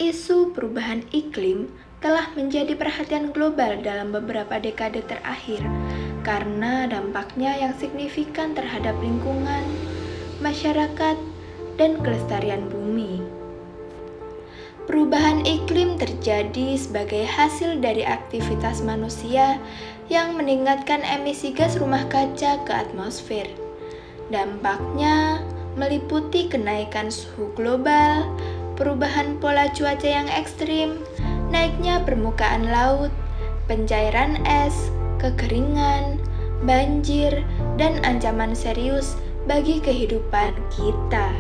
Isu perubahan iklim telah menjadi perhatian global dalam beberapa dekade terakhir karena dampaknya yang signifikan terhadap lingkungan, masyarakat, dan kelestarian bumi. Perubahan iklim terjadi sebagai hasil dari aktivitas manusia yang meningkatkan emisi gas rumah kaca ke atmosfer. Dampaknya meliputi kenaikan suhu global, perubahan pola cuaca yang ekstrim, naiknya permukaan laut, pencairan es, kekeringan, banjir, dan ancaman serius bagi kehidupan kita.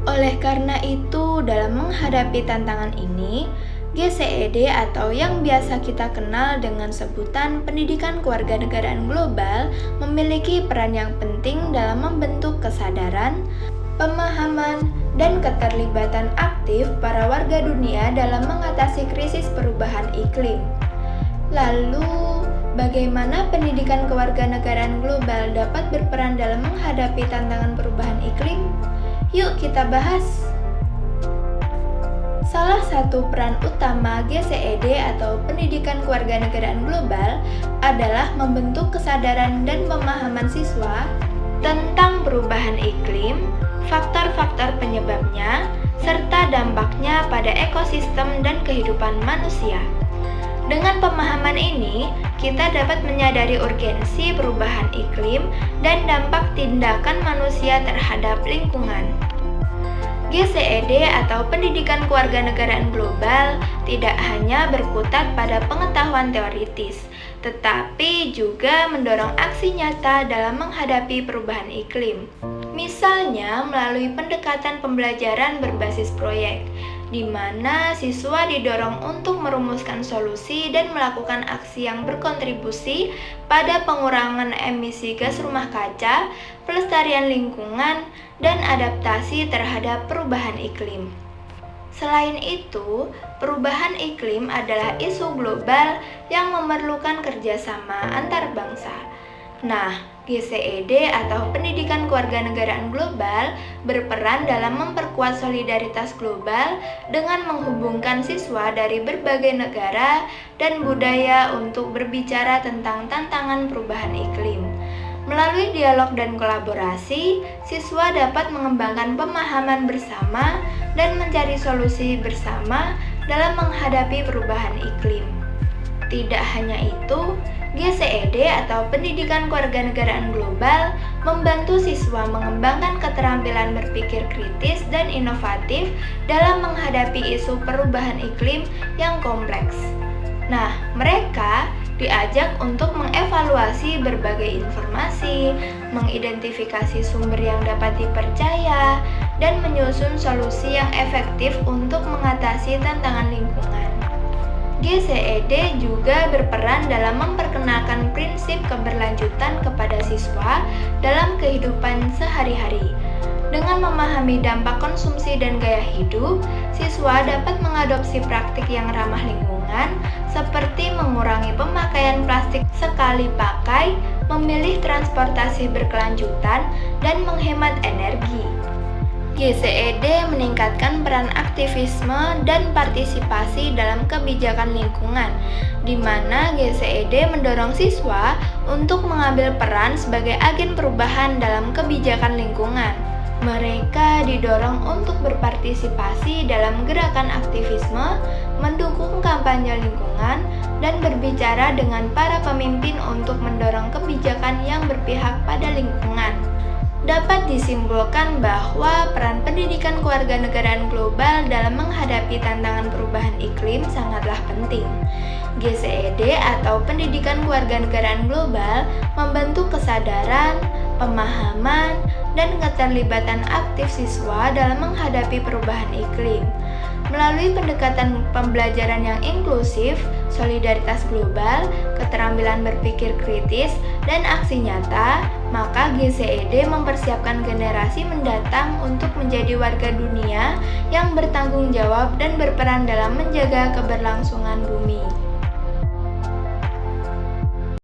Oleh karena itu, dalam menghadapi tantangan ini, GCED atau yang biasa kita kenal dengan sebutan Pendidikan Kewarganegaraan Global memiliki peran yang penting dalam membentuk kesadaran, pemahaman, dan keterlibatan aktif para warga dunia dalam mengatasi krisis perubahan iklim. Lalu, bagaimana pendidikan kewarganegaraan global dapat berperan dalam menghadapi tantangan perubahan iklim? Yuk kita bahas! Salah satu peran utama GCED atau Pendidikan Kewarganegaraan Global adalah membentuk kesadaran dan pemahaman siswa tentang perubahan iklim, faktor-faktor penyebabnya, serta dampaknya pada ekosistem dan kehidupan manusia. Dengan pemahaman ini, kita dapat menyadari urgensi perubahan iklim dan dampak tindakan manusia terhadap lingkungan. GCED atau Pendidikan Kewarganegaraan Global tidak hanya berkutat pada pengetahuan teoritis, tetapi juga mendorong aksi nyata dalam menghadapi perubahan iklim. Misalnya melalui pendekatan pembelajaran berbasis proyek, di mana siswa didorong untuk merumuskan solusi dan melakukan aksi yang berkontribusi pada pengurangan emisi gas rumah kaca, pelestarian lingkungan, dan adaptasi terhadap perubahan iklim. Selain itu, perubahan iklim adalah isu global yang memerlukan kerjasama antar bangsa. Nah, GCED atau Pendidikan Kewarganegaraan Global berperan dalam memperkuat solidaritas global dengan menghubungkan siswa dari berbagai negara dan budaya untuk berbicara tentang tantangan perubahan iklim. Melalui dialog dan kolaborasi, siswa dapat mengembangkan pemahaman bersama dan mencari solusi bersama dalam menghadapi perubahan iklim. Tidak hanya itu, GCED atau Pendidikan Kewarganegaraan Global membantu siswa mengembangkan keterampilan berpikir kritis dan inovatif dalam menghadapi isu perubahan iklim yang kompleks. Nah, mereka diajak untuk mengevaluasi berbagai informasi, mengidentifikasi sumber yang dapat dipercaya, dan menyusun solusi yang efektif untuk mengatasi tantangan lingkungan. GCED juga berperan dalam memperkenalkan prinsip keberlanjutan kepada siswa dalam kehidupan sehari-hari. Dengan memahami dampak konsumsi dan gaya hidup, siswa dapat mengadopsi praktik yang ramah lingkungan seperti mengurangi pemakaian plastik sekali pakai, memilih transportasi berkelanjutan, dan menghemat energi. GCED meningkatkan peran aktivisme dan partisipasi dalam kebijakan lingkungan, di mana GCED mendorong siswa untuk mengambil peran sebagai agen perubahan dalam kebijakan lingkungan. Mereka didorong untuk berpartisipasi dalam gerakan aktivisme, mendukung kampanye lingkungan, dan berbicara dengan para pemimpin untuk mendorong kebijakan yang berpihak pada lingkungan. Dapat disimpulkan bahwa peran pendidikan kewarganegaraan global dalam menghadapi tantangan perubahan iklim sangatlah penting. GCED atau Pendidikan Kewarganegaraan Global membentuk kesadaran, pemahaman, dan keterlibatan aktif siswa dalam menghadapi perubahan iklim. Melalui pendekatan pembelajaran yang inklusif, solidaritas global, keterampilan berpikir kritis, dan aksi nyata, maka GCED mempersiapkan generasi mendatang untuk menjadi warga dunia yang bertanggung jawab dan berperan dalam menjaga keberlangsungan bumi.